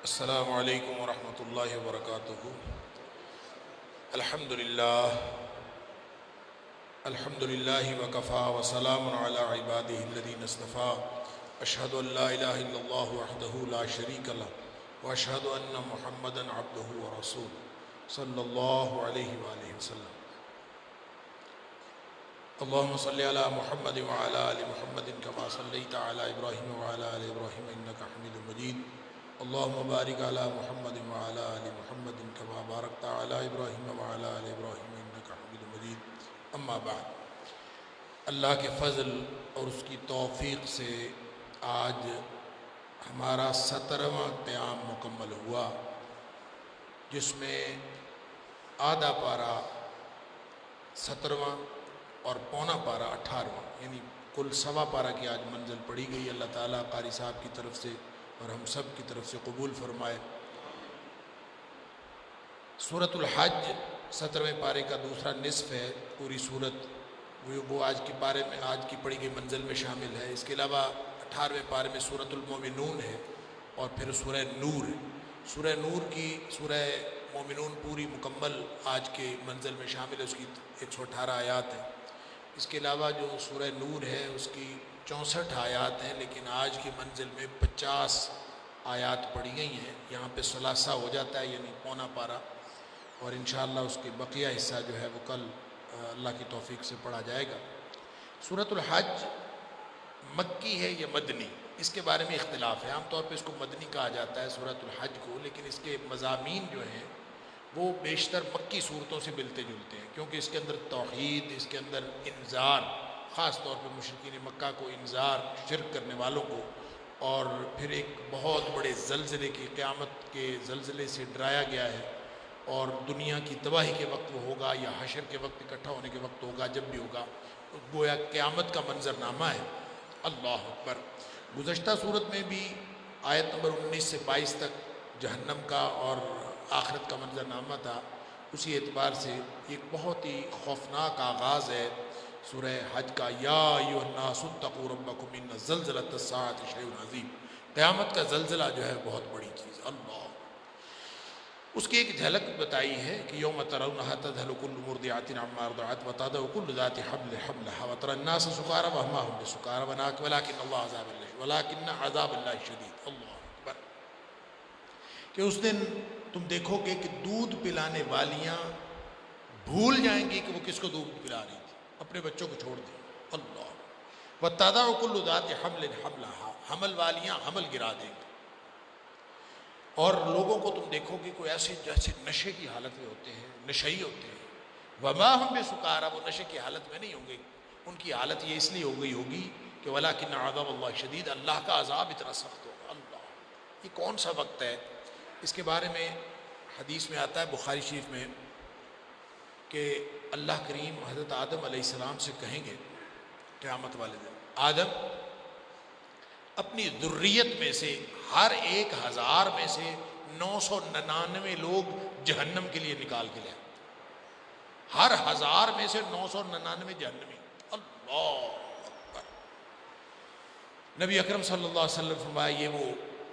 السلام علیکم ورحمۃ اللہ وبرکاتہ۔ الحمد للہ وکفا وسلام علی عبادہ الذین اصطفیٰ، اشہد ان لا الہ الا اللہ وحدہ لا شریک لہ واشہد ان محمدا عبدہ ورسولہ صلی اللہ علیہ وآلہ وسلم۔ اللہم صلی علی محمد وعلی آل محمد کما صلیت علی ابراہیم وعلی آل ابراہیم انک حمید مجید۔ اللہم بارک علی محمد وعلی آل محمد کما بارکت علی ابراہیم وعلی آل ابراہیم انک حمید مجید۔ اما بعد، اللہ کے فضل اور اس کی توفیق سے آج ہمارا 17واں قیام مکمل ہوا، جس میں آدھا پارہ 17واں اور پونا پارہ 18واں، یعنی کل سوا پارہ کی آج منزل پڑھی گئی۔ اللہ تعالیٰ قاری صاحب کی طرف سے اور ہم سب کی طرف سے قبول فرمائے۔ سورۃ الحج 17ویں پارے کا دوسرا نصف ہے۔ پوری سورت وہ آج کی پارے میں، آج کی پڑھی گئی منزل میں شامل ہے۔ اس کے علاوہ 18ویں پارے میں سورۃ المومنون ہے اور پھر سورہ نور ہے۔ سورہ نور کی سورہ مومنون پوری مکمل آج کے منزل میں شامل ہے، اس کی 118 آیات ہیں۔ اس کے علاوہ جو سورہ نور ہے اس کی 64 آیات ہیں، لیکن آج کی منزل میں 50 آیات پڑھی گئی ہیں۔ یہاں پہ ثلاثہ ہو جاتا ہے، یعنی پونا پارہ، اور انشاءاللہ اس کے بقیہ حصہ جو ہے وہ کل اللہ کی توفیق سے پڑھا جائے گا۔ سورۃ الحج مکی ہے یا مدنی، اس کے بارے میں اختلاف ہے۔ عام طور پہ اس کو مدنی کہا جاتا ہے سورۃ الحج کو، لیکن اس کے مضامین جو ہیں وہ بیشتر مکی صورتوں سے ملتے جلتے ہیں، کیونکہ اس کے اندر توحید، اس کے اندر انذار، خاص طور پہ مشرکین مکہ کو انذار، شرک کرنے والوں کو، اور پھر ایک بہت بڑے زلزلے کی، قیامت کے زلزلے سے ڈرایا گیا ہے، اور دنیا کی تباہی کے وقت وہ ہوگا یا حشر کے وقت، اکٹھا ہونے کے وقت ہوگا، جب بھی ہوگا، گویا قیامت کا منظرنامہ ہے۔ اللہ اکبر۔ گزشتہ صورت میں بھی آیت نمبر 19 سے 22 تک جہنم کا اور آخرت کا منظرنامہ تھا۔ اسی اعتبار سے ایک بہت ہی خوفناک آغاز ہے سورہ حج کا۔ یا ایھا الناس اتقوا ربکم ان زلزلۃ الساعۃ شیء عظیم۔ قیامت کا زلزلہ جو ہے بہت بڑی چیز۔ اللہ، اس کی ایک جھلک بتائی ہے کہ یوم ترونھا تذہل کل مرضعۃ عما ارضعت وتضع کل ذات حمل حملھا وتری الناس سکارى وما هم بسکارى ولکن عذاب اللہ شدید۔ اللہ اکبر۔ کہ اس دن تم دیکھو گے کہ دودھ پلانے والیاں بھول جائیں گی کہ وہ کس کو دودھ پلا رہی تھی، اپنے بچوں کو چھوڑ دیں۔ اللہ، وتضع کل ذات حمل حملھا، حمل والیاں حمل گرا دیں گی۔ اور لوگوں کو تم دیکھو گے کوئی ایسے جیسے نشے کی حالت میں ہوتے ہیں، نشئی ہوتے ہیں۔ وما ہم بسکارى، وہ نشے کی حالت میں نہیں ہوں گے، ان کی حالت یہ اس لیے ہو گئی ہوگی کہ ولکن عذاب اللہ شدید، اللہ کا عذاب اتنا سخت ہوگا۔ اللہ، یہ کون سا وقت ہے؟ اس کے بارے میں حدیث میں آتا ہے بخاری شریف میں کہ اللہ کریم حضرت آدم علیہ السلام سے کہیں گے قیامت والے دن، آدم اپنی ذریت میں سے ہر 1000 میں سے 999 لوگ جہنم کے لیے نکال کے لے، ہر 1000 میں سے 999 جہنمی۔ اللہ اکبر۔ نبی اکرم صلی اللہ علیہ وسلم فرمایا یہ وہ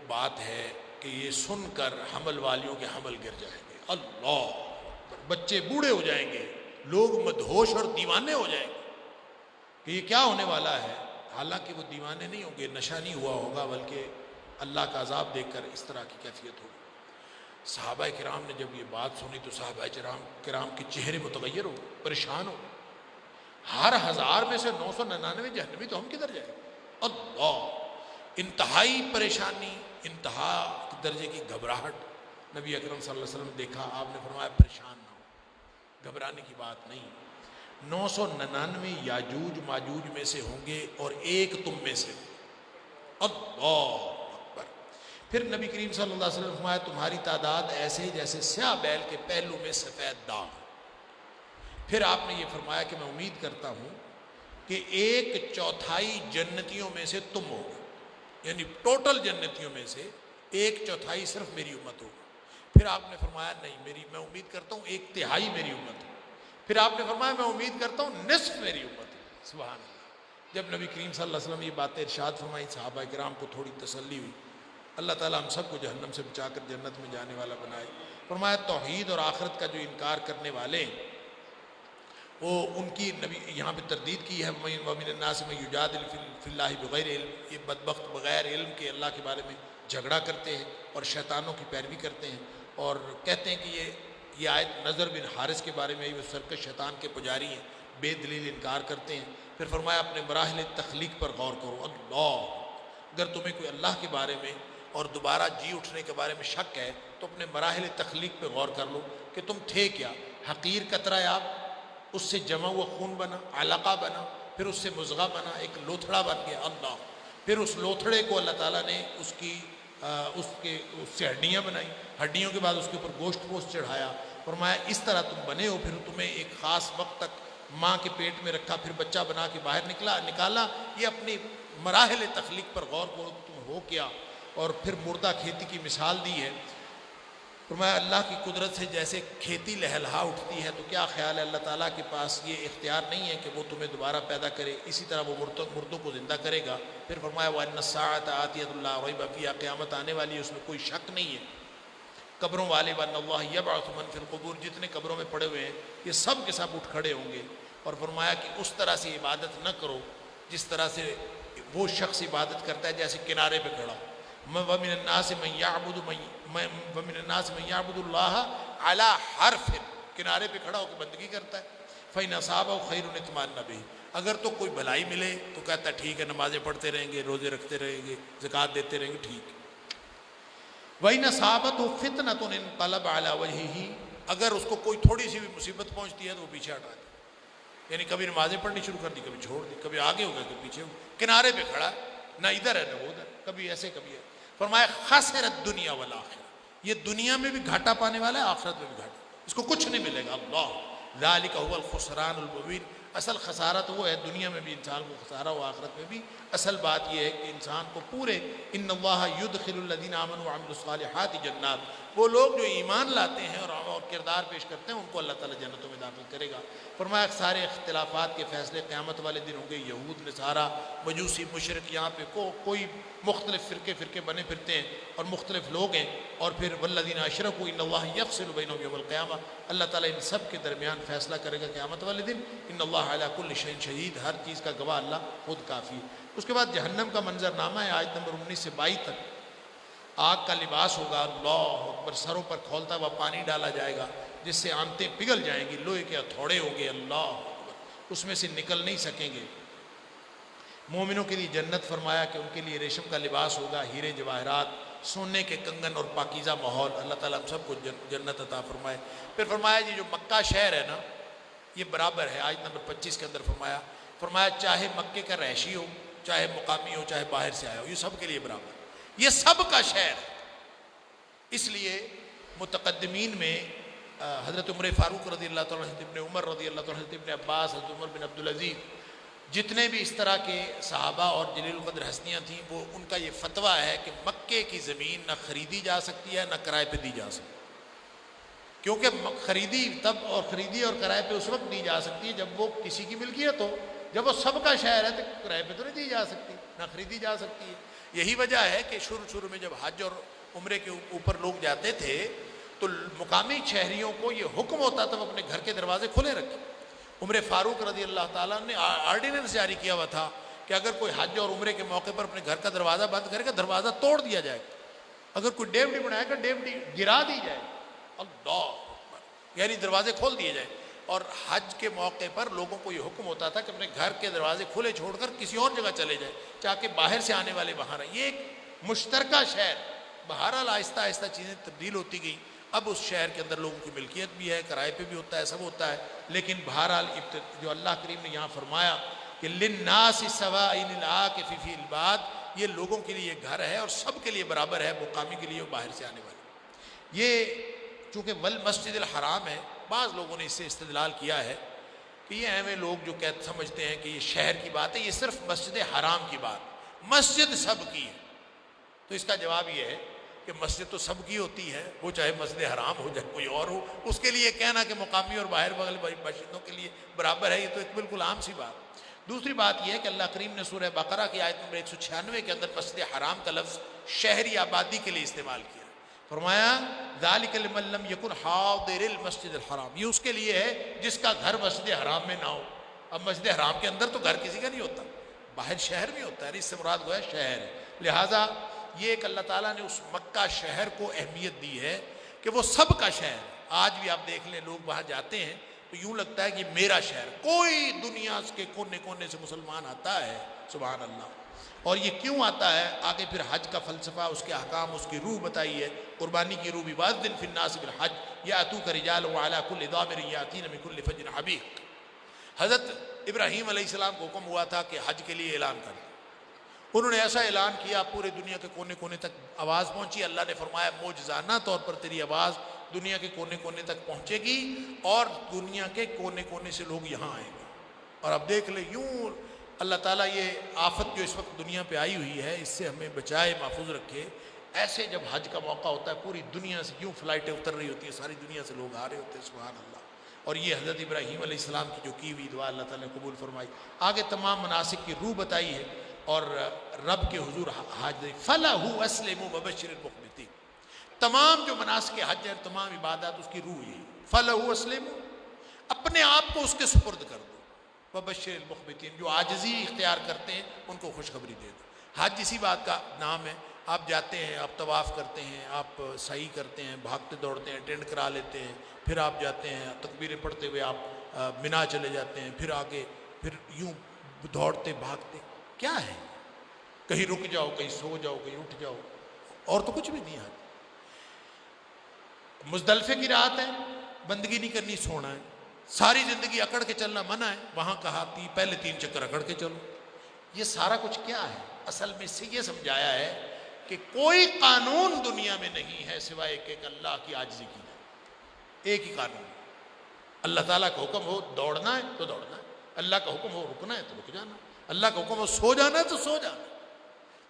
بات ہے کہ یہ سن کر حمل والیوں کے حمل گر جائیں گے۔ اللہ اکبر۔ بچے بوڑھے ہو جائیں گے، لوگ مدہوش اور دیوانے ہو جائیں گے کہ یہ کیا ہونے والا ہے۔ حالانکہ وہ دیوانے نہیں ہوں گے، نشہ نہیں ہوا ہوگا، بلکہ اللہ کا عذاب دیکھ کر اس طرح کی کیفیت ہوگی۔ صحابہ کرام نے جب یہ بات سنی تو صحابہ کرام کے چہرے متغیر ہو، پریشان ہو۔ ہر 1000 میں سے 999 جہنمی، تو ہم کدھر جائیں؟ اللہ، انتہائی پریشانی، انتہا درجے کی گھبراہٹ۔ نبی اکرم صلی اللہ علیہ وسلم دیکھا، آپ نے فرمایا پریشان نہ ہو، گھبرانے کی بات نہیں۔ 999 یاجوج ماجوج میں سے ہوں گے اور ایک تم میں سے۔ اللہ اکبر۔ پھر نبی کریم صلی اللہ علیہ وسلم نے فرمایا تمہاری تعداد ایسے جیسے سیاہ بیل کے پہلو میں سفید داغ۔ پھر آپ نے یہ فرمایا کہ میں امید کرتا ہوں کہ 1/4 جنتیوں میں سے تم ہوگے، یعنی ٹوٹل جنتیوں میں سے 1/4 صرف میری امت ہوگی۔ پھر آپ نے فرمایا نہیں، میں امید کرتا ہوں 1/3 میری امت ہے۔ پھر آپ نے فرمایا میں امید کرتا ہوں نصف میری امت ہے۔ سبحان اللہ۔ جب نبی کریم صلی اللہ علیہ وسلم یہ باتیں ارشاد فرمائی، صحابہ کرام کو تھوڑی تسلی ہوئی، اللہ تعالیٰ ہم سب کو جہنم سے بچا کر جنت میں جانے والا بنائے۔ فرمایا توحید اور آخرت کا جو انکار کرنے والے ہیں وہ ان کی نبی یہاں پہ تردید کی ہے، وَمِنَ النَّاسِ مَن يُجَادِلُ فِي اللَّهِ بِغَيْرِ علم، یہ بدبخت بغیر علم کے اللہ کے بارے میں جھگڑا کرتے ہیں اور شیطانوں کی پیروی کرتے ہیں، اور کہتے ہیں کہ یہ آیت نضر بن حارث کے بارے میں، وہ سرکش شیطان کے پجاری ہیں، بے دلیل انکار کرتے ہیں۔ پھر فرمایا اپنے مراحل تخلیق پر غور کرو۔ اللہ، اگر تمہیں کوئی اللہ کے بارے میں اور دوبارہ جی اٹھنے کے بارے میں شک ہے تو اپنے مراحل تخلیق پہ غور کر لو کہ تم تھے کیا۔ حقیر قطرہ آب، اس سے جمع ہوا خون بنا، علقہ بنا، پھر اس سے مضغہ بنا، ایک لوتھڑا بن گیا، اللہ، پھر اس لوتھڑے کو اللہ تعالیٰ نے اس سے ہڈیاں بنائیں، ہڈیوں کے بعد اس کے اوپر گوشت پوشت چڑھایا، فرمایا اس طرح تم بنے ہو، پھر تمہیں ایک خاص وقت تک ماں کے پیٹ میں رکھا، پھر بچہ بنا کے باہر نکالا۔ یہ اپنی مراحل تخلیق پر غور کرو تم ہو کیا۔ اور پھر مردہ کھیتی کی مثال دی ہے، فرمایا اللہ کی قدرت سے جیسے کھیتی لہلہا اٹھتی ہے تو کیا خیال ہے اللہ تعالیٰ کے پاس یہ اختیار نہیں ہے کہ وہ تمہیں دوبارہ پیدا کرے، اسی طرح وہ مردوں کو زندہ کرے گا۔ پھر فرمایا وَأَنَّ السَّاعَةَ آتِيَةٌ لَا رَيْبَ فِيهَا، قیامت آنے والی ہے، اس میں کوئی شک نہیں ہے۔ قبروں والے وَأَنَّ اللَّهَ يَبْعَثُ مَن فِي الْقُبُورِ، جتنے قبروں میں پڑے ہوئے ہیں یہ سب کے سب اٹھ کھڑے ہوں گے۔ اور فرمایا کہ اس طرح سے عبادت نہ کرو جس طرح سے وہ شخص عبادت کرتا ہے جیسے کنارے پہ کھڑا۔ وَمِنَ النَّاسِ مَن يَعْبُدُ اللَّهَ عَلَى حَرْفٍ، کنارے پہ کھڑا ہو کے بندگی کرتا ہے۔ فَإِنْ أَصَابَهُ خَيْرٌ اطْمَأَنَّ بِهِ، اگر تو کوئی بھلائی ملے تو کہتا ہے ٹھیک ہے، نمازیں پڑھتے رہیں گے، روزے رکھتے رہیں گے، زکوٰۃ دیتے رہیں گے، ٹھیک ہے۔ وَإِنْ أَصَابَتْهُ فِتْنَةٌ انقلب عَلَى وَجْهِهِ، اگر اس کو کوئی تھوڑی سی بھی مصیبت پہنچتی ہے تو وہ پیچھے ہٹا دے، یعنی کبھی نمازیں پڑھنی شروع کر دی، کبھی چھوڑ دی، کبھی آگے ہو گیا، کبھی پیچھے ہو گیا، کنارے پہ کھڑا ہے، نہ ادھر ہے نہ وہ ادھر، کبھی ایسے کبھی ہے۔ فرمایا خسر الدنیا والآخرہ، یہ دنیا میں بھی گھاٹا پانے والا ہے، آخرت میں بھی گھاٹا، اس کو کچھ نہیں ملے گا۔ اللہ ذالک هو الخسران المبین، اصل خسارہ تو وہ ہے دنیا میں بھی انسان کو خسارہ ہو، آخرت میں بھی۔ اصل بات یہ ہے کہ انسان کو پورے ان اللہ یدخل الذین آمنوا وعملوا الصالحات جنات، وہ لوگ جو ایمان لاتے ہیں اور کردار پیش کرتے ہیں ان کو اللہ تعالیٰ جنتوں میں داخل کرے گا۔ فرمایا سارے اختلافات کے فیصلے قیامت والے دن ہوں گے۔ یہود نصارہ مجوسی مشرک یہاں پہ کوئی مختلف فرقے بنے پھرتے ہیں اور مختلف لوگ ہیں، اور پھر والذین اشرکوا ان اللہ یفصل بینہم یوم القیامہ، اللہ تعالیٰ ان سب کے درمیان فیصلہ کرے گا قیامت والے دن۔ ان اللہ علی کل شیء شہید، ہر چیز کا گواہ اللہ خود کافی ہے۔ اس کے بعد جہنم کا منظرنامہ ہے، آیت نمبر 19 سے 22 تک۔ آگ کا لباس ہوگا، اللہ اکبر، سروں پر کھولتا ہوا پانی ڈالا جائے گا جس سے آنتیں پگھل جائیں گی، لوہے کے ہتھوڑے ہوں گے، اللہ اکبر، اس میں سے نکل نہیں سکیں گے۔ مومنوں کے لیے جنت، فرمایا کہ ان کے لیے ریشم کا لباس ہوگا، ہیرے جواہرات، سونے کے کنگن اور پاکیزہ ماحول، اللہ تعالیٰ ہم سب کو جنت عطا فرمائے۔ پھر فرمایا یہ جو مکہ شہر ہے نا یہ برابر ہے، آیت نمبر 25 کے اندر فرمایا چاہے مکے کا رہائشی ہو، چاہے مقامی ہو، چاہے باہر سے آیا ہو، یہ سب کے لیے برابر ہے، یہ سب کا شہر ہے۔ اس لیے متقدمین میں حضرت عمر فاروق رضی اللہ تعالیٰ عنہ، ابن عمر رضی اللہ تعالیٰ عنہ، ابن عباس، حضرت عمر بن عبدالعزیز، جتنے بھی اس طرح کے صحابہ اور جلیل القدر ہستیاں تھیں، وہ ان کا یہ فتویٰ ہے کہ مکے کی زمین نہ خریدی جا سکتی ہے نہ کرائے پہ دی جا سکتی، کیونکہ خریدی اور کرائے پہ اس وقت دی جا سکتی ہے جب وہ کسی کی ملکیت ہو، جب وہ سب کا شہر ہے تو کرائے پہ تو نہیں دی جا سکتی، نہ خریدی جا سکتی ہے۔ یہی وجہ ہے کہ شروع میں جب حج اور عمرے کے اوپر لوگ جاتے تھے تو مقامی شہریوں کو یہ حکم ہوتا تھا وہ اپنے گھر کے دروازے کھلے رکھیں۔ عمر فاروق رضی اللہ تعالیٰ نے آرڈیننس جاری کیا ہوا تھا کہ اگر کوئی حج اور عمرے کے موقع پر اپنے گھر کا دروازہ بند کرے گا، دروازہ توڑ دیا جائے گا، اگر کوئی ڈیوڈی بنائے گا ڈیوڈی گرا دی جائے گا، اللہ، یعنی دروازے کھول دیے جائیں۔ اور حج کے موقع پر لوگوں کو یہ حکم ہوتا تھا کہ اپنے گھر کے دروازے کھلے چھوڑ کر کسی اور جگہ چلے جائیں تاکہ باہر سے آنے والے باہر آئیں۔ یہ ایک مشترکہ شہر، بہرحال آہستہ آہستہ چیزیں تبدیل ہوتی گئی، اب اس شہر کے اندر لوگوں کی ملکیت بھی ہے، کرائے پہ بھی ہوتا ہے، سب ہوتا ہے، لیکن بہرحال جو اللہ کریم نے یہاں فرمایا کہ للناس سواء العاکف فی الباد، یہ لوگوں کے لیے گھر ہے اور سب کے لیے برابر ہے، مقامی کے لیے اور باہر سے آنے والے۔ یہ چونکہ والمسجد الحرام ہے، بعض لوگوں نے اس سے استدلال کیا ہے کہ یہ ایویں لوگ جو سمجھتے ہیں کہ یہ شہر کی بات ہے، یہ صرف مسجد حرام کی بات، مسجد سب کی ہے۔ تو اس کا جواب یہ ہے کہ مسجد تو سب کی ہوتی ہے، وہ چاہے مسجد حرام ہو چاہے کوئی اور ہو، اس کے لیے کہنا کہ مقامی اور باہر بغل مسجدوں کے لیے برابر ہے، یہ تو ایک بالکل عام سی بات۔ دوسری بات یہ ہے کہ اللہ کریم نے سورہ بقرہ کی آیت نمبر 196 کے اندر مسجد حرام کا لفظ شہری آبادی کے لیے استعمال کیا، فرمایا ذالک لمن لم یکن حاضر المسجد الحرام، یہ اس کے لیے ہے جس کا گھر مسجد حرام میں نہ ہو۔ اب مسجد حرام کے اندر تو گھر کسی کا نہیں ہوتا، باہر شہر میں ہوتا ہے، اس سے مراد گویا شہر ہے۔ لہٰذا یہ ایک اللہ تعالیٰ نے اس مکہ شہر کو اہمیت دی ہے کہ وہ سب کا شہر ہے۔ آج بھی آپ دیکھ لیں لوگ وہاں جاتے ہیں تو یوں لگتا ہے کہ میرا شہر، کوئی دنیا کے کونے کونے سے مسلمان آتا ہے، سبحان اللہ۔ اور یہ کیوں آتا ہے؟ آگے پھر حج کا فلسفہ، اس کے احکام، اس کی روح بتائی ہے۔ قربانی کی روح بھی وَأَذِّنْ فِي النَّاسِ بِالْحَجِّ يَأْتُوكَ رِجَالًا وَعَلَىٰ كُلِّ ضَامِرٍ يَأْتِينَ مِنْ كُلِّ فَجٍّ عَمِيقٍ۔ حضرت ابراہیم علیہ السلام کو حکم ہوا تھا کہ حج کے لیے اعلان کر دیں، انہوں نے ایسا اعلان کیا پورے دنیا کے کونے کونے تک آواز پہنچی۔ اللہ نے فرمایا معجزانہ طور پر تیری آواز دنیا کے کونے کونے تک پہنچے گی اور دنیا کے کونے کونے سے لوگ یہاں آئیں گے۔ اور اب دیکھ لیں یوں اللہ تعالیٰ یہ آفت جو اس وقت دنیا پہ آئی ہوئی ہے اس سے ہمیں بچائے، محفوظ رکھے۔ ایسے جب حج کا موقع ہوتا ہے پوری دنیا سے یوں فلائٹیں اتر رہی ہوتی ہیں، ساری دنیا سے لوگ آ رہے ہوتے ہیں، سبحان اللہ۔ اور یہ حضرت ابراہیم علیہ السلام کی جو کی ہوئی دعا اللہ تعالیٰ نے قبول فرمائی۔ آگے تمام مناسک کی روح بتائی ہے اور رب کے حضور حاضر فَلَهُ أَسْلِمُوا وَبَشِّرِ الْمُخْبِتِينَ، تمام جو مناسک حج ہے، تمام عبادات، اس کی روح یہ فَلَهُ أَسْلِمُوا، اپنے آپ کو اس کے سپرد کر دو، وَبَشِّرِ الْمُخْبِتِينَ، جو عاجزی اختیار کرتے ہیں ان کو خوشخبری دے دو۔ حج اسی بات کا نام ہے، آپ جاتے ہیں، آپ طواف کرتے ہیں، آپ سعی کرتے ہیں، بھاگتے دوڑتے ہیں، ٹینٹ کرا لیتے ہیں، پھر آپ جاتے ہیں تکبیریں پڑھتے ہوئے آپ منا چلے جاتے ہیں، پھر آگے پھر یوں دوڑتے بھاگتے، کیا ہے؟ کہیں رک جاؤ، کہیں سو جاؤ، کہیں اٹھ جاؤ، اور تو کچھ بھی نہیں ہے۔ مزدلفے کی رات ہے، بندگی نہیں کرنی، سونا ہے، ساری زندگی اکڑ کے چلنا منع ہے، وہاں کہا پہلے 3 چکر اکڑ کے چلو۔ یہ سارا کچھ کیا ہے؟ اصل میں سے یہ سمجھایا ہے کہ کوئی قانون دنیا میں نہیں ہے سوائے کہ اللہ کی عاجزی کی جائے۔ ایک ہی قانون، اللہ تعالیٰ کا حکم ہو دوڑنا ہے تو دوڑنا ہے، اللہ کا حکم ہو رکنا ہے تو رک جانا، اللہ کا حکم ہو سو جانا ہے تو سو جانا ہے۔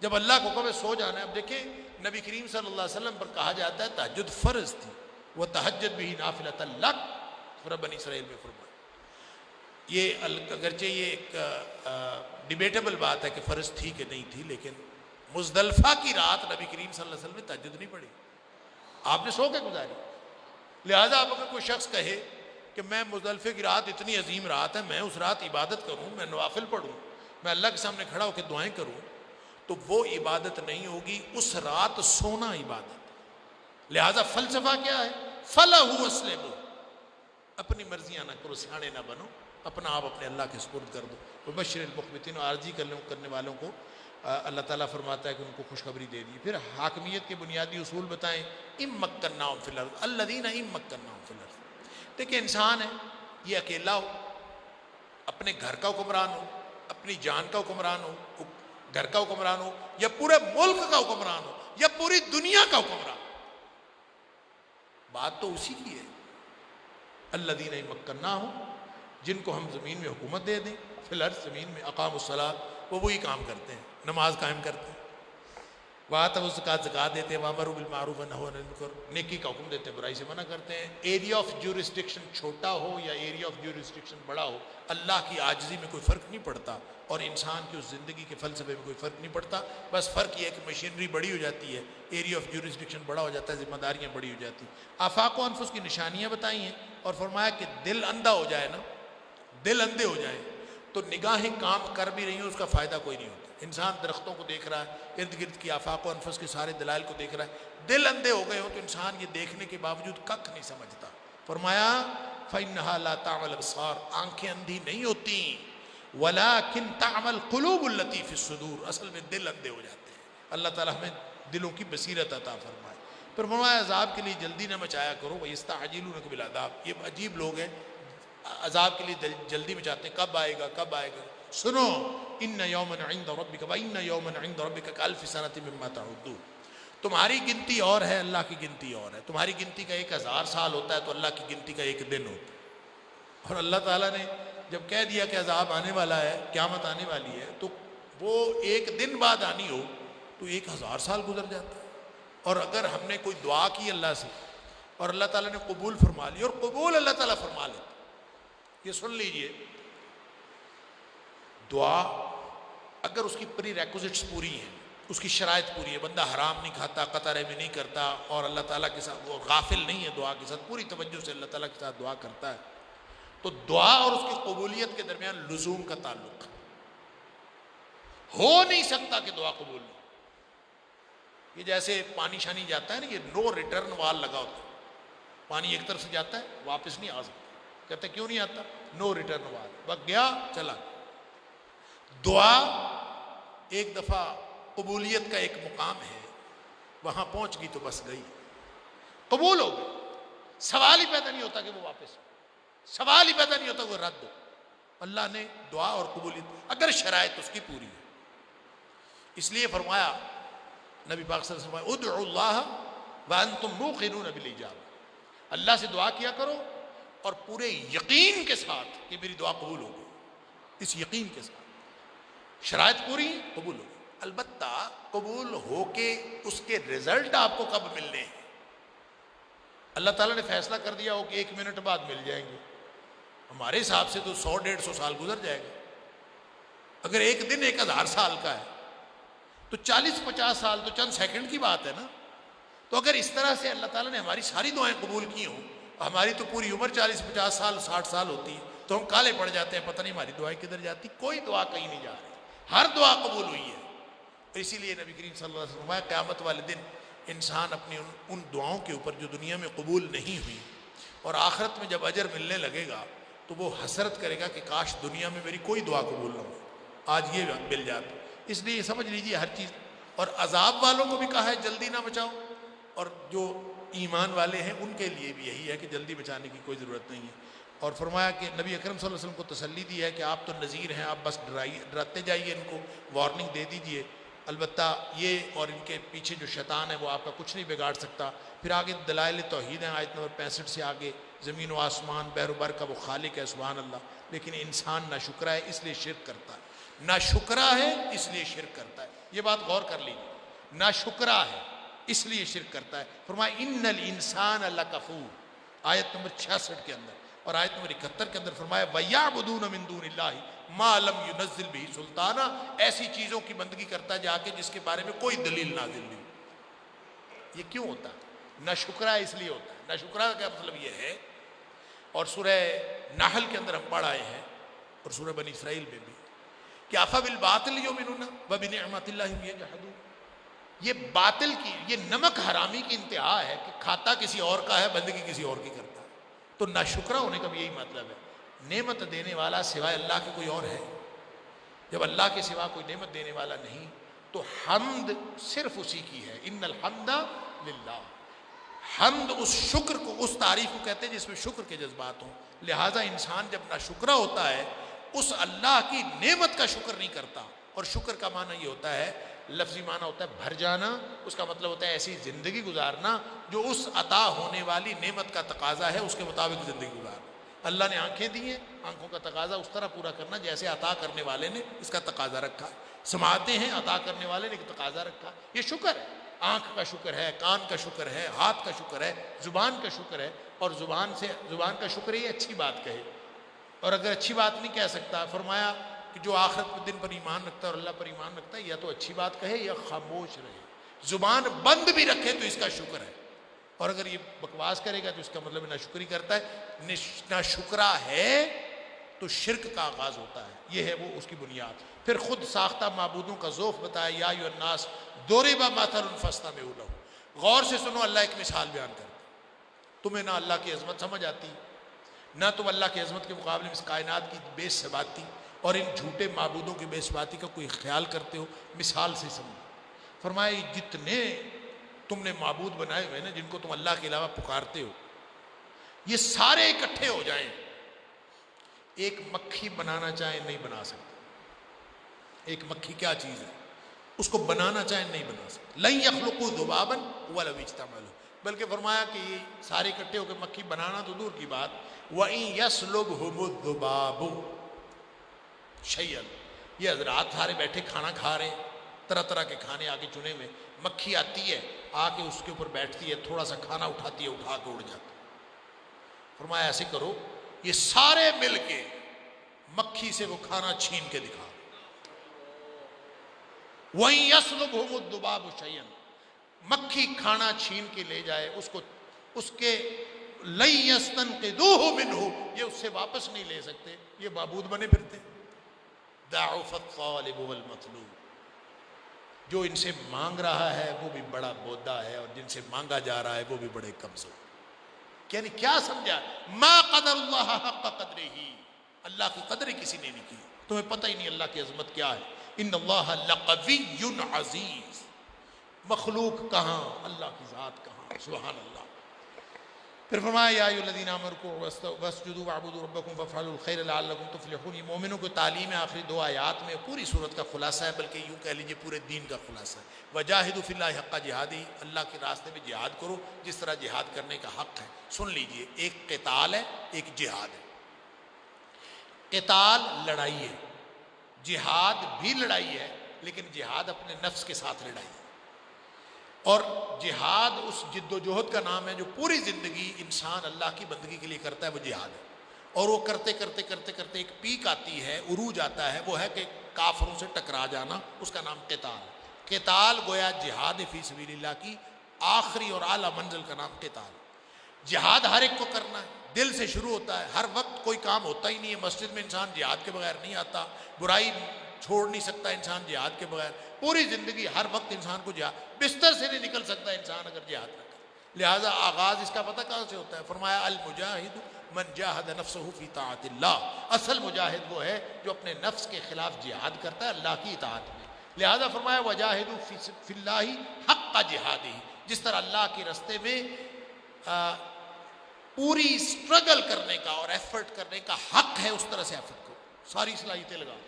جب اللہ کا حکم ہے سو جانا ہے، اب دیکھیں نبی کریم صلی اللہ علیہ وسلم پر کہا جاتا ہے تہجد فرض تھی، وہ تہجد بھی نافلۃ لک، سورہ بنی اسرائیل میں فرمایا۔ یہ اگرچہ یہ ایک ڈیبیٹیبل بات ہے کہ فرض تھی کہ نہیں تھی، لیکن مزدلفہ کی رات نبی کریم صلی اللہ علیہ وسلم نے تہجد نہیں پڑھی، آپ نے سو کے گزاری۔ لہٰذا اب اگر کوئی شخص کہے کہ میں مزدلفے کی رات اتنی عظیم رات ہے، میں اس رات عبادت کروں، میں نوافل پڑھوں، میں اللہ کے سامنے کھڑا ہو کے دعائیں کروں، تو وہ عبادت نہیں ہوگی، اس رات سونا عبادت۔ لہٰذا فلسفہ کیا ہے؟ فَلَهُ أَسْلِمُوا، اپنی مرضیاں نہ کرو، سیانے نہ بنو، اپنا آپ اپنے اللہ کے سپرد کر دو۔ وَبَشِّرِ الْمُخْبِتِينَ، عارضی کرنے والوں کو اللہ تعالیٰ فرماتا ہے کہ ان کو خوشخبری دے دی۔ پھر حاکمیت کے بنیادی اصول بتائیں، اِن مَّكَّنَّاهُمْ فِي الْأَرْضِ الَّذِينَ اِن مَّكَّنَّاهُمْ فِي الْأَرْضِ۔ دیکھیں انسان ہے، یہ اکیلا ہو، اپنے گھر کا حکمران ہو، اپنی جان کا حکمران ہو، گھر کا حکمران ہو، یا پورے ملک کا حکمران ہو، یا پوری دنیا کا حکمران ہو، بات تو اسی کی ہے۔ الذین ان مکناہم، جن کو ہم زمین میں حکومت دے دیں، فی الارض، زمین میں، اقاموا الصلاۃ، وہ وہی کام کرتے ہیں، نماز قائم کرتے ہیں، وآتوا الزکوٰۃ، زکوٰۃ دیتے ہیں، وامروا بالمعروف ونہوا عن المنکر، نیکی کا حکم دیتے ہیں، برائی سے منع کرتے ہیں۔ ایریا آف جورسڈکشن چھوٹا ہو یا ایریا آف جورسڈکشن بڑا ہو، اللہ کی عاجزی میں کوئی فرق نہیں پڑتا، اور انسان کی اس زندگی کے فلسفے میں کوئی فرق نہیں پڑتا۔ بس فرق یہ ہے کہ مشینری بڑی ہو جاتی ہے، ایریا آف جورسڈکشن بڑا ہو جاتا ہے، ذمہ داریاں بڑی ہو جاتی ہیں۔ آفاق و انفس کی نشانیاں بتائی ہیں، اور فرمایا کہ دل اندھا ہو جائے نا، دل اندھے ہو جائیں تو نگاہیں کام کر بھی رہی ہیں، اس کا فائدہ کوئی نہیں ہوتا۔ انسان درختوں کو دیکھ رہا ہے، ارد گرد کی آفاق و انفس کے سارے دلائل کو دیکھ رہا ہے، دل اندھے ہو گئے ہو تو انسان یہ دیکھنے کے باوجود ککھ نہیں سمجھتا۔ فرمایا فَإِنَّهَا لَا تَعْمَى الْأَبْصَارُ، آنکھیں اندھی نہیں ہوتی، وَلَكِنْ تَعْمَى الْقُلُوبُ الَّتِي فِي الصُّدُورِ، اصل میں دل اندھے ہو جاتے ہیں۔ اللہ تعالیٰ ہمیں دلوں کی بصیرت عطا فرمائے۔ پھر فرمایا عذاب کے لیے جلدی نہ مچایا کرو، وَيَسْتَعْجِلُونَكَ بِالْعَذَابِ، یہ عجیب لوگ ہیں، عذاب کے لیے جلدی مچاتے ہیں، کب آئے گا کب آئے گا۔ سنو، ان یوما عند ربک وان یوما عند ربک کالف سنۃ مما تعدون، تمہاری گنتی اور ہے، اللہ کی گنتی اور ہے۔ تمہاری گنتی کا 1000 سال ہوتا ہے تو اللہ کی گنتی کا 1 دن ہوتا ہے۔ اور اللہ تعالیٰ نے جب کہہ دیا کہ عذاب آنے والا ہے، قیامت آنے والی ہے، تو وہ 1 دن بعد آنی ہو تو 1000 سال گزر جاتا ہے۔ اور اگر ہم نے کوئی دعا کی اللہ سے اور اللہ تعالیٰ نے قبول فرما لی، اور قبول اللہ تعالیٰ فرما لیتا، یہ سن لیجئے، دعا اگر اس کی پری ریکوزٹس پوری ہیں، اس کی شرائط پوری ہے، بندہ حرام نہیں کھاتا، قطع رحمی نہیں کرتا، اور اللہ تعالیٰ کے ساتھ وہ غافل نہیں ہے، دعا کے ساتھ پوری توجہ سے اللہ تعالیٰ کے ساتھ دعا کرتا ہے، تو دعا اور اس کی قبولیت کے درمیان لزوم کا تعلق ہو نہیں سکتا کہ دعا قبول نہیں۔ یہ جیسے پانی شانی جاتا ہے نا، یہ نو ریٹرن وال لگا ہوتا ہے، پانی ایک طرف سے جاتا ہے واپس نہیں آ سکتا، کہتے کیوں نہیں آتا؟ نو ریٹرن وال، بس گیا چلا۔ دعا ایک دفعہ قبولیت کا ایک مقام ہے، وہاں پہنچ گئی تو بس گئی، قبول ہو گئی، سوال ہی پیدا نہیں ہوتا کہ وہ واپس، سوال ہی پیدا نہیں ہوتا کہ وہ رد ہو۔ اللہ نے دعا اور قبولیت اگر شرائط اس کی پوری ہے، اس لیے فرمایا نبی پاک صلی اللہ علیہ وسلم ادعوا اللہ وانتم موقنون بالاجابہ، اللہ سے دعا کیا کرو اور پورے یقین کے ساتھ کہ میری دعا قبول ہوگی، اس یقین کے ساتھ، شرائط پوری قبول ہوگی۔ البتہ قبول ہو کے اس کے رزلٹ آپ کو کب ملنے ہیں؟ اللہ تعالیٰ نے فیصلہ کر دیا ہو کہ 1 منٹ بعد مل جائیں گے، ہمارے حساب سے تو 100-150 سال گزر جائے گا، اگر ایک دن 1000 سال کا ہے تو 40-50 سال تو چند سیکنڈ کی بات ہے نا۔ تو اگر اس طرح سے اللہ تعالیٰ نے ہماری ساری دعائیں قبول کی ہوں، ہماری تو پوری عمر 40-50 سال 60 سال ہوتی ہے، تو ہم کالے پڑ جاتے ہیں، پتہ نہیں ہماری دعائیں کدھر جاتی، کوئی دعا کہیں نہیں جا رہی، ہر دعا قبول ہوئی ہے۔ اسی لیے نبی کریم صلی اللہ علیہ وسلم قیامت والے دن انسان اپنی ان دعاؤں کے اوپر جو دنیا میں قبول نہیں ہوئی اور آخرت میں جب اجر ملنے لگے گا تو وہ حسرت کرے گا کہ کاش دنیا میں میری کوئی دعا قبول نہ ہو، آج یہ مل جاتا۔ اس لیے سمجھ لیجیے ہر چیز، اور عذاب والوں کو بھی کہا ہے جلدی نہ بچاؤ، اور جو ایمان والے ہیں ان کے لیے بھی یہی ہے کہ جلدی بچانے کی کوئی ضرورت نہیں ہے۔ اور فرمایا کہ نبی اکرم صلی اللہ علیہ وسلم کو تسلی دی ہے کہ آپ تو نذیر ہیں، آپ بس ڈراتے جائیے، ان کو وارننگ دے دیجئے، البتہ یہ اور ان کے پیچھے جو شیطان ہے وہ آپ کا کچھ نہیں بگاڑ سکتا۔ پھر آگے دلائل توحید ہیں، آیت نمبر 65 سے آگے، زمین و آسمان بحر و بر کا وہ خالق ہے سبحان اللہ، لیکن انسان ناشکرا ہے اس لیے شرک کرتا ہے، ناشکرا ہے اس لیے شرک کرتا ہے، یہ بات غور کر لیجیے، ناشکرا ہے اس لیے شرک کرتا ہے۔ فرمایا ان الانسان لکفور، آیت نمبر 66 کے اندر، اور آیت نمبر 71 کے اندر فرمایا وَيَعْبُدُونَ مِن دُونِ اللَّهِ مَا لَمْ يُنَزِّلْ بِهِ سُلْطَانًا، ایسی چیزوں کی بندگی کرتا جا کے جس کے بارے میں کوئی دلیل نازل نہیں۔ یہ کیوں ہوتا ہے؟ ناشکرا اس لیے ہوتا ہے۔ ناشکرا کا کیا مطلب یہ ہے، اور سورہ نحل کے اندر ہم پڑھ آئے ہیں اور سورہ بنی اسرائیل میں بھی کہ أَفَبِالْبَاطِلِ يُؤْمِنُونَ وَبِنِعْمَةِ اللَّهِ هُمْ يَجْحَدُونَ، یہ باطل کی، یہ نمک حرامی کی انتہا ہے کہ کھاتا کسی اور کا ہے، بندگی کسی اور کی کرتا ہے۔ تو ناشکرا ہونے کا بھی یہی مطلب ہے، نعمت دینے والا سوائے اللہ کے کوئی اور ہے؟ جب اللہ کے سوا کوئی نعمت دینے والا نہیں تو حمد صرف اسی کی ہے، ان الحمد للہ، حمد اس شکر کو، اس تعریف کو کہتے ہیں جس میں شکر کے جذبات ہوں۔ لہٰذا انسان جب ناشکرا ہوتا ہے اس اللہ کی نعمت کا شکر نہیں کرتا، اور شکر کا معنی یہ ہوتا ہے، لفظی معنی ہوتا ہے بھر جانا، اس کا مطلب ہوتا ہے ایسی زندگی گزارنا جو اس عطا ہونے والی نعمت کا تقاضا ہے اس کے مطابق زندگی گزارنا۔ اللہ نے آنکھیں دی ہیں، آنکھوں کا تقاضا اس طرح پورا کرنا جیسے عطا کرنے والے نے اس کا تقاضا رکھا۔ سماعتیں ہیں، عطا کرنے والے نے ایک تقاضا رکھا، یہ شکر ہے، آنکھ کا شکر ہے، کان کا شکر ہے، ہاتھ کا شکر ہے، زبان کا شکر ہے، اور زبان کا شکر ہے یہ اچھی بات کہے، اور اگر اچھی بات نہیں کہہ سکتا، فرمایا کہ جو آخرت کے دن پر ایمان رکھتا ہے اور اللہ پر ایمان رکھتا ہے یا تو اچھی بات کہے یا خاموش رہے، زبان بند بھی رکھے تو اس کا شکر ہے، اور اگر یہ بکواس کرے گا تو اس کا مطلب ناشکری کرتا ہے۔ ناشکرا ہے تو شرک کا آغاز ہوتا ہے، یہ ہے وہ اس کی بنیاد۔ پھر خود ساختہ معبودوں کا ذوف بتایا، یا ایھا الناس ضرب مثل فاستمعوا لہ، غور سے سنو، اللہ ایک مثال بیان کرتا ہے۔ تمہیں نہ اللہ کی عظمت سمجھ آتی، نہ تم اللہ کی عظمت کے مقابلے میں اس کائنات کی بے ثباتی اور ان جھوٹے معبودوں کی بے ثباتی کا کوئی خیال کرتے ہو، مثال سے سمجھو۔ فرمایا جتنے تم نے معبود بنائے ہوئے نا، جن کو تم اللہ کے علاوہ پکارتے ہو، یہ سارے اکٹھے ہو جائیں، ایک مکھی بنانا چاہیں نہیں بنا سکتے۔ ایک مکھی کیا چیز ہے، اس کو بنانا چاہیں نہیں بنا سکتے۔ لن یخلقوا ذبابا ولو اجتمعوا، بلکہ فرمایا کہ یہ سارے اکٹھے ہو کے مکھی بنانا تو دور کی بات، وَإِن يَسْلُبْهُمُ الذُّبَابُ شَيْئًا، یہ حضرات سارے بیٹھے کھانا کھا رہے ہیں، طرح طرح کے کھانے آگے چنے ہوئے، مکھی آتی ہے، آ کے اس کے اوپر بیٹھتی ہے، تھوڑا سا کھانا اٹھاتی ہے، اٹھا کے اڑ جاتی ہے۔ فرمایا ایسے کرو، یہ سارے مل کے مکھی سے وہ کھانا چھین کے دکھا، وَإِن يَسْلُبْهُمُ الذُّبَابُ شَيْئًا، مکھی کھانا چھین کے لے جائے اس کے لَن يَسْتَنْقِذُوهُ مِنْهُ، یہ اس سے واپس نہیں لے سکتے، یہ معبود بنے پھرتے۔ ضَعُفَ الطَّالِبُ وَالْمَطْلُوبُ، جو ان سے مانگ رہا ہے وہ بھی بڑا بودا ہے، اور جن سے مانگا جا رہا ہے وہ بھی بڑے کمزور۔ یعنی کیا سمجھا؟ ما قدر اللہ حق قدرہ، اللہ کی قدر کسی نے نہیں کی، تمہیں پتہ ہی نہیں اللہ کی عظمت کیا ہے۔ ان اللہ لقوی عزیز، مخلوق کہاں، اللہ کی ذات کہاں، سبحان اللہ۔ پھر فرمایا یا ایھا الذین آمنوا ارکعوا واسجدوا واعبدوا ربکم وافعلوا الخیر لعلکم تفلحون۔ یہ مومنوں کو تعلیم ہے آخری دو آیات میں، پوری صورت کا خلاصہ ہے، بلکہ یوں کہہ لیجئے پورے دین کا خلاصہ ہے۔ وجاہدوا فی اللہ حق جہادہ، اللہ کے راستے میں جہاد کرو جس طرح جہاد کرنے کا حق ہے۔ سن لیجئے، ایک قتال ہے، ایک جہاد ہے۔ قتال لڑائی ہے، جہاد بھی لڑائی ہے، لیکن جہاد اپنے نفس کے ساتھ لڑائی ہے۔ اور جہاد اس جد و جہد کا نام ہے جو پوری زندگی انسان اللہ کی بندگی کے لیے کرتا ہے، وہ جہاد ہے۔ اور وہ کرتے کرتے کرتے کرتے ایک پیک آتی ہے، عروج آتا ہے، وہ ہے کہ کافروں سے ٹکرا جانا، اس کا نام قتال ہے۔ قتال گویا جہاد فی سبیل اللہ کی آخری اور اعلیٰ منزل کا نام قتال۔ جہاد ہر ایک کو کرنا ہے، دل سے شروع ہوتا ہے، ہر وقت کوئی کام ہوتا ہی نہیں ہے۔ مسجد میں انسان جہاد کے بغیر نہیں آتا، برائی چھوڑ نہیں سکتا انسان جہاد کے بغیر، پوری زندگی ہر وقت انسان کو جہاد، بستر سے نہیں نکل سکتا انسان اگر جہاد نہ کرے۔ لہٰذا آغاز اس کا پتہ کہاں سے ہوتا ہے؟ فرمایا المجاہد من جاہد نفسہ فی طاعت اللہ، اصل مجاہد وہ ہے جو اپنے نفس کے خلاف جہاد کرتا ہے اللہ کی اطاعت میں۔ لہٰذا فرمایا وجاہدوا فی اللہ حق جہادہ، جس طرح اللہ کے راستے میں پوری سٹرگل کرنے کا اور ایفرٹ کرنے کا حق ہے، اس طرح سے ایفرٹ کرو، ساری صلاحیتیں لگاؤ۔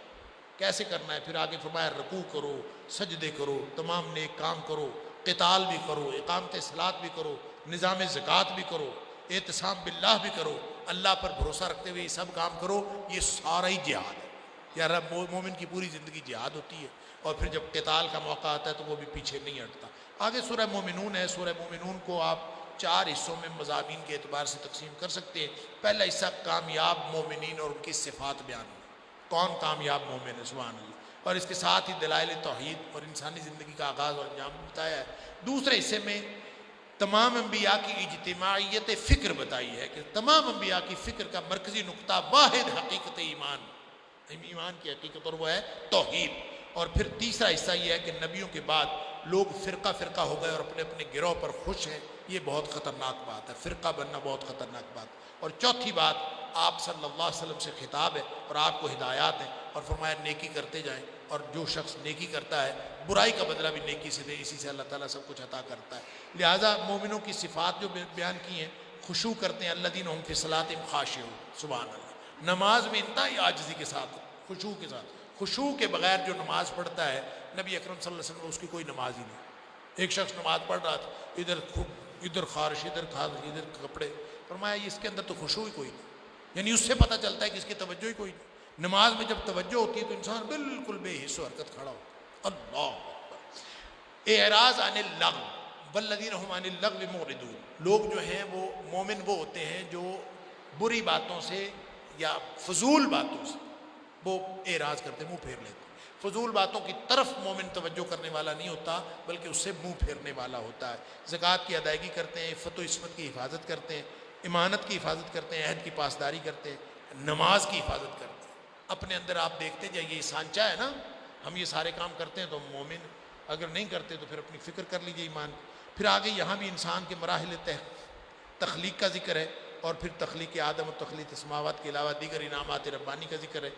کیسے کرنا ہے؟ پھر آگے فرمایا رکوع کرو، سجدے کرو، تمام نیک کام کرو، قتال بھی کرو، اقامت صلاۃ بھی کرو، نظام زکوٰۃ بھی کرو، اعتصام باللہ بھی کرو، اللہ پر بھروسہ رکھتے ہوئے یہ سب کام کرو۔ یہ سارا ہی جہاد ہے۔ یار مومن کی پوری زندگی جہاد ہوتی ہے، اور پھر جب قتال کا موقع آتا ہے تو وہ بھی پیچھے نہیں ہٹتا۔ آگے سورہ مومنون ہے، سورہ مومنون کو آپ 4 حصوں میں مضامین کے اعتبار سے تقسیم کر سکتے ہیں۔ پہلا حصہ کامیاب مومنین اور ان کی صفات بیان ہے، کون کامیاب مومن ہے، سبحان اللہ، اور اس کے ساتھ ہی دلائل توحید اور انسانی زندگی کا آغاز اور انجام بتایا ہے۔ دوسرے حصے میں تمام انبیاء کی اجتماعیت فکر بتائی ہے کہ تمام انبیاء کی فکر کا مرکزی نقطہ واحد حقیقت ایمان کی حقیقت، اور وہ ہے توحید۔ اور پھر تیسرا حصہ یہ ہے کہ نبیوں کے بعد لوگ فرقہ فرقہ ہو گئے اور اپنے اپنے گروہ پر خوش ہیں، یہ بہت خطرناک بات ہے، فرقہ بننا بہت خطرناک بات۔ اور چوتھی بات، آپ صلی اللہ علیہ وسلم سے خطاب ہے اور آپ کو ہدایات ہیں، اور فرمایا نیکی کرتے جائیں، اور جو شخص نیکی کرتا ہے برائی کا بدلہ بھی نیکی سے دے، اسی سے اللہ تعالیٰ سب کچھ عطا کرتا ہے۔ لہٰذا مومنوں کی صفات جو بیان کی ہیں، خشوع کرتے ہیں، الذین هم فی صلاتہم خاشعون، سبحان اللہ، نماز میں انتہائی عاجزی کے ساتھ، خشوع کے ساتھ۔ خشوع کے بغیر جو نماز پڑھتا ہے، نبی اکرم صلی اللہ علیہ وسلم اس کی کوئی نماز ہی نہیں۔ ایک شخص نماز پڑھ رہا تھا، ادھر خارش، ادھر کپڑے، فرمایا اس کے اندر تو خشوع ہی کوئی نہیں، یعنی اس سے پتہ چلتا ہے کہ اس کی توجہ ہی کوئی نہیں۔ نماز میں جب توجہ ہوتی ہے تو انسان بالکل بے حس و حرکت کھڑا ہوتا ہے۔ اللہ اکبر۔ اعراض عن اللغو والذین هم عن اللغو معرضون، لوگ جو ہیں وہ مومن وہ ہوتے ہیں جو بری باتوں سے یا فضول باتوں سے وہ اعراض کرتے، منہ پھیر لیتے۔ فضول باتوں کی طرف مومن توجہ کرنے والا نہیں ہوتا، بلکہ اس سے منہ پھیرنے والا ہوتا ہے۔ زکوٰۃ کی ادائیگی کرتے ہیں، عفت و عصمت کی حفاظت کرتے ہیں، امانت کی حفاظت کرتے ہیں، عہد کی پاسداری کرتے ہیں، نماز کی حفاظت کرتے ہیں۔ اپنے اندر آپ دیکھتے جائیے، یہ سانچہ ہے نا، ہم یہ سارے کام کرتے ہیں تو مومن، اگر نہیں کرتے تو پھر اپنی فکر کر لیجیے ایمان۔ پھر آگے یہاں بھی انسان کے مراحل تخلیق کا ذکر ہے، اور پھر تخلیق آدم و تخلیق السماوات کے علاوہ دیگر انعامات ربانی کا ذکر ہے۔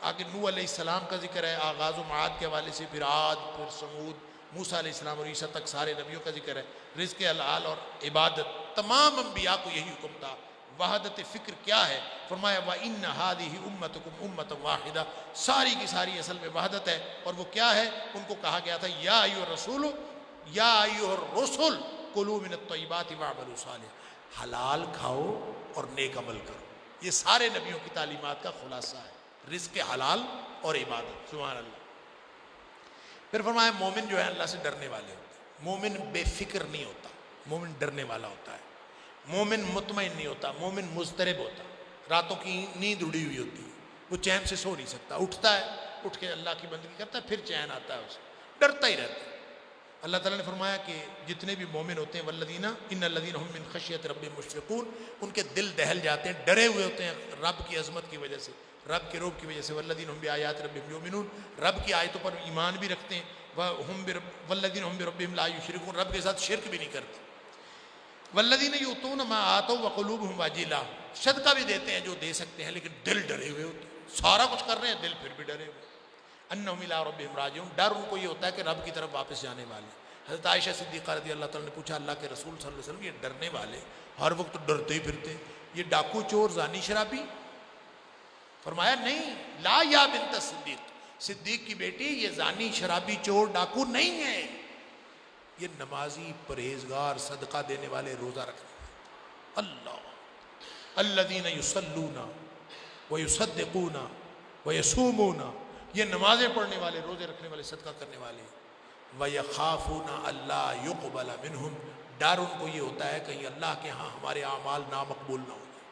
آگے نوح علیہ السلام کا ذکر ہے، آغاز و معاد کے حوالے سے، پھر عاد، پھر سمود، موسیٰ علیہ السلام اور عیسیٰ تک سارے نبیوں کا ذکر ہے۔ رزق حلال اور عبادت، تمام انبیاء کو یہی حکم تھا۔ وحدت فکر کیا ہے؟ فرمایا وَإِنَّ هَذِهِ أُمَّتُكُمْ أُمَّةً وَاحِدَةً، ساری کی ساری اصل میں وحدت ہے، اور وہ کیا ہے؟ ان کو کہا گیا تھا یا ایھا الرسول یا ایھا الرسل کلوا من الطیبات واعملوا صالحا، حلال کھاؤ اور نیک عمل کرو۔ یہ سارے نبیوں کی تعلیمات کا خلاصہ ہے، رزق حلال اور عبادت، سبحان اللہ۔ پھر فرمایا مومن جو ہے اللہ سے ڈرنے والے ہوتے ہیں۔ مومن بے فکر نہیں ہوتا، مومن ڈرنے والا ہوتا ہے۔ مومن مطمئن نہیں ہوتا، مومن مضطرب ہوتا ہے، راتوں کی نیند اڑی ہوئی ہوتی ہے، وہ چین سے سو نہیں سکتا، اٹھتا ہے، اٹھ کے اللہ کی بندگی کرتا ہے، پھر چین آتا ہے اسے۔ ڈرتا ہی رہتا ہے۔ اللہ تعالیٰ نے فرمایا کہ جتنے بھی مومن ہوتے ہیں والذین ان الذین هم من خشیۃ ربهم مشفقون، ان کے دل دہل جاتے ہیں، ڈرے ہوئے ہوتے ہیں رب کی عظمت کی وجہ سے، رب کے روب کی وجہ سے۔ والذین هم بآیات ربهم یؤمنون، رب کی آیتوں پر ایمان بھی رکھتے ہیں۔ والذین هم بربهم لا یشرکون، رب کے ساتھ شرک بھی نہیں کرتے۔ والذین یؤتون ما آتوا وقلوبهم وجلہ، صدقہ بھی دیتے ہیں جو دے سکتے ہیں لیکن دل ڈرے ہوئے ہوتے ہیں، سارا کچھ کر رہے ہیں دل پھر بھی ڈرے ہوئے۔ انہم الی ربہم راجعون، ڈر ان کو یہ ہوتا ہے کہ رب کی طرف واپس جانے والے۔ حضرت عائشہ صدیقہ رضی اللہ تعالیٰ نے پوچھا اللہ کے رسول صلی اللہ علیہ وسلم، یہ ڈرنے والے ہر وقت ڈرتے ہی پھرتے، یہ ڈاکو چور زانی شرابی؟ فرمایا نہیں، لا یا بنت صدیق، صدیق کی بیٹی یہ زانی شرابی چور ڈاکو نہیں ہے، یہ نمازی پرہیزگار صدقہ دینے والے روزہ رکھنے والے۔ اللہ الذین یصلون ویصدقون ویصومون، یہ نمازیں پڑھنے والے، روزے رکھنے والے، صدقہ کرنے والے۔ وَيَخَافُونَ أَلَّا يُقْبَلَ مِنْهُمْ، ڈر ان کو یہ ہوتا ہے کہیں اللہ کے ہاں ہمارے اعمال نامقبول نہ ہو جائے۔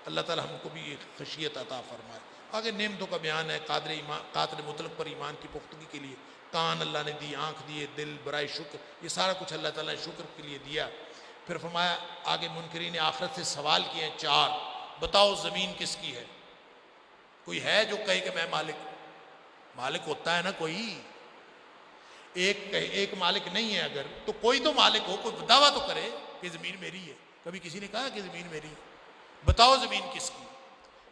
اللہ تعالی ہم کو بھی یہ خشیت عطا فرمائے۔ آگے نعمتوں کا بیان ہے، قادر مطلق پر ایمان کی پختگی کے لیے کان اللہ نے دی، آنکھ دیے، دل برائے شکر، یہ سارا کچھ اللہ تعالیٰ نے شکر کے لیے دیا۔ پھر فرمایا آگے منکرین آخرت سے سوال کیے ہیں چار، بتاؤ زمین کس کی ہے؟ کوئی ہے جو کہے کہ میں مالک ہوتا ہے نا کوئی، ایک مالک نہیں ہے اگر تو کوئی تو مالک ہو، کوئی دعویٰ تو کرے کہ زمین میری ہے۔ کبھی کسی نے کہا کہ زمین میری ہے؟ بتاؤ زمین کس کی؟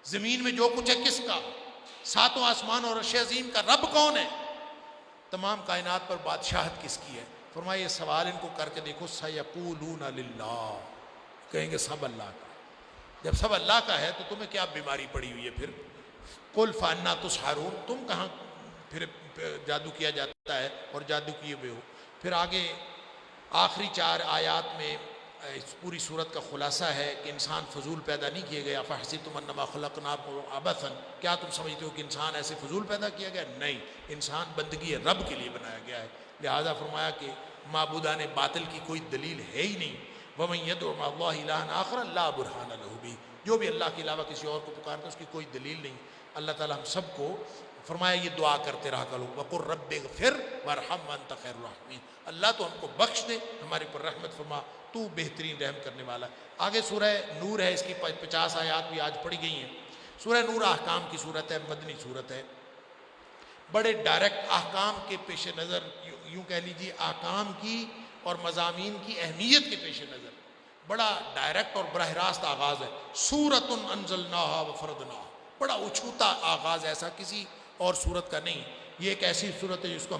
زمین میں جو کچھ ہے کس کا؟ ساتوں آسمان اور عرش عظیم کا رب کون ہے؟ تمام کائنات پر بادشاہت کس کی ہے؟ فرمایا یہ سوال ان کو کر کے دیکھو، سیقولون للہ، کہیں گے سب اللہ کا۔ جب سب اللہ کا ہے تو تمہیں کیا بیماری پڑی ہوئی ہے پھر؟ قل فانا تسحرون، تم کہاں پھر جادو کیا جاتا ہے اور جادو کیے ہوئے ہو۔ پھر آگے آخری 4 آیات میں اس پوری صورت کا خلاصہ ہے کہ انسان فضول پیدا نہیں کیے گیا۔ فحسبتم انما خلقناکم عبثا، کیا تم سمجھتے ہو کہ انسان ایسے فضول پیدا کیا گیا؟ نہیں، انسان بندگی رب کے لیے بنایا گیا ہے۔ لہذا فرمایا کہ معبودان باطل کی کوئی دلیل ہے ہی نہیں۔ ومن يدع مع الله الها آخر لا برهان له به، جو بھی اللہ کے علاوہ کسی اور کو پکارتا ہے اس کی کوئی دلیل نہیں۔ اللہ تعالی ہم سب کو فرمایا یہ دعا کرتے رہا کرو، وقل رب اغفر وارحم وانت خیر الراحمین، اللہ تو ہم کو بخش دے، ہمارے پر رحمت فرما، تو بہترین رحم کرنے والا ہے۔ آگے سورہ نور ہے، اس کی 50 آیات بھی آج پڑھی گئی ہیں۔ سورہ نور احکام کی صورت ہے، مدنی صورت ہے، بڑے ڈائریکٹ احکام کے پیش نظر، یوں کہہ لیجیے احکام کی اور مضامین کی اہمیت کے پیش نظر بڑا ڈائریکٹ اور براہ راست آغاز ہے۔ سورۃ انزلناہا وفرضناہا، بڑا اچھوتا آغاز، ایسا کسی اور صورت کا نہیں۔ یہ ایک ایسی صورت ہے جس کو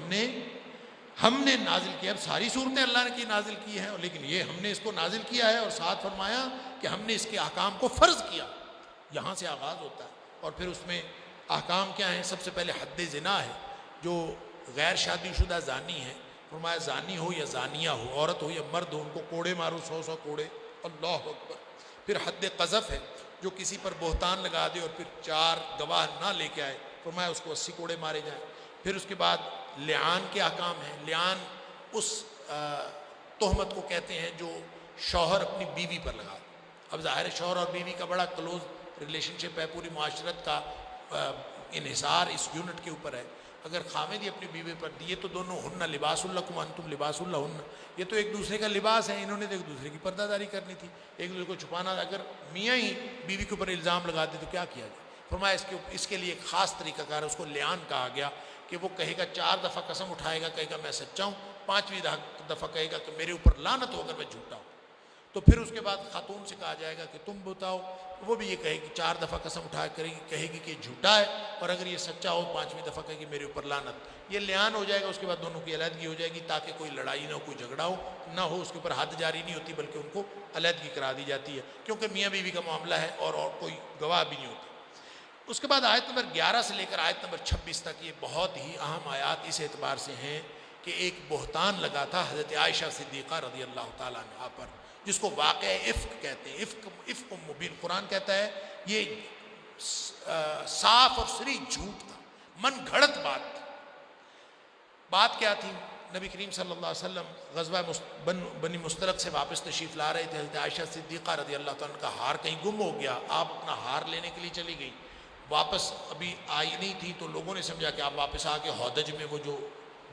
ہم نے نازل کیا۔ اب ساری صورتیں اللہ نے کی نازل کی ہیں، لیکن یہ ہم نے اس کو نازل کیا ہے، اور ساتھ فرمایا کہ ہم نے اس کے احکام کو فرض کیا۔ یہاں سے آغاز ہوتا ہے، اور پھر اس میں احکام کیا ہیں؟ سب سے پہلے حد زنا ہے، جو غیر شادی شدہ زانی ہے، فرمایا زانی ہو یا زانیہ ہو، عورت ہو یا مرد ہو، ان کو کوڑے مارو، 100 کوڑے، اللہ اکبر۔ پھر حد قذف ہے، جو کسی پر بہتان لگا دے اور پھر 4 گواہ نہ لے کے آئے، فرمایا اس کو 80 کوڑے مارے جائیں۔ پھر اس کے بعد لعان کے احکام ہیں۔ لعان اس تہمت کو کہتے ہیں جو شوہر اپنی بیوی پر لگا دے۔ اب ظاہر ہے شوہر اور بیوی کا بڑا کلوز ریلیشن شپ ہے، پوری معاشرت کا انحصار اس یونٹ کے اوپر ہے۔ اگر خامد اپنی بیوی پر دیے تو دونوں ہن لباس لکم انتم لباس لہن، یہ تو ایک دوسرے کا لباس ہے، انہوں نے تو ایک دوسرے کی پردہ داری کرنی تھی، ایک دوسرے کو چھپانا۔ اگر میاں ہی بیوی کے اوپر الزام لگا دے تو کیا کیا جائے؟ فرمایا اس کے لیے ایک خاص طریقہ کار ہے، اس کو لعان کہا گیا، کہ وہ کہے گا 4 دفعہ قسم اٹھائے گا، کہے گا میں سچا ہوں، 5ویں دفعہ کہے گا کہ میرے اوپر لعنت ہو اگر میں جھوٹا ہوں۔ تو پھر اس کے بعد خاتون سے کہا جائے گا کہ تم بتاؤ، وہ بھی یہ کہے گی، 4 دفعہ قسم اٹھا کہے گی کہ جھوٹا ہے، اور اگر یہ سچا ہو 5ویں دفعہ کہے گی میرے اوپر لعنت۔ یہ لعان ہو جائے گا، اس کے بعد دونوں کی علیحدگی ہو جائے گی، تاکہ کوئی لڑائی نہ ہو، کوئی جھگڑا نہ ہو، اس کے اوپر حد جاری نہیں ہوتی بلکہ ان کو علیحدگی کرا دی جاتی ہے، کیونکہ میاں بیوی کا معاملہ ہے اور کوئی گواہ بھی نہیں ہوتا۔ اس کے بعد آیت نمبر 11 سے لے کر آیت نمبر 26 تک یہ بہت ہی اہم آیات اس اعتبار سے ہیں کہ ایک بہتان لگا تھا حضرت عائشہ صدیقہ رضی اللہ تعالیٰ عنہا پر، جس کو واقعہ افک کہتے ہیں۔ افک مبین، قرآن کہتا ہے یہ صاف اور صریح جھوٹ تھا، من گھڑت بات تھی۔ بات کیا تھی؟ نبی کریم صلی اللہ علیہ وسلم غزوہ بنی مستلق سے واپس تشریف لا رہے تھے، حضرت عائشہ صدیقہ رضی اللہ تعالیٰ عنہ کا ہار کہیں گم ہو گیا، آپ اپنا ہار لینے کے لیے چلی گئی، واپس ابھی آئی نہیں تھی، تو لوگوں نے سمجھا کہ آپ واپس آ کے ہودج میں وہ جو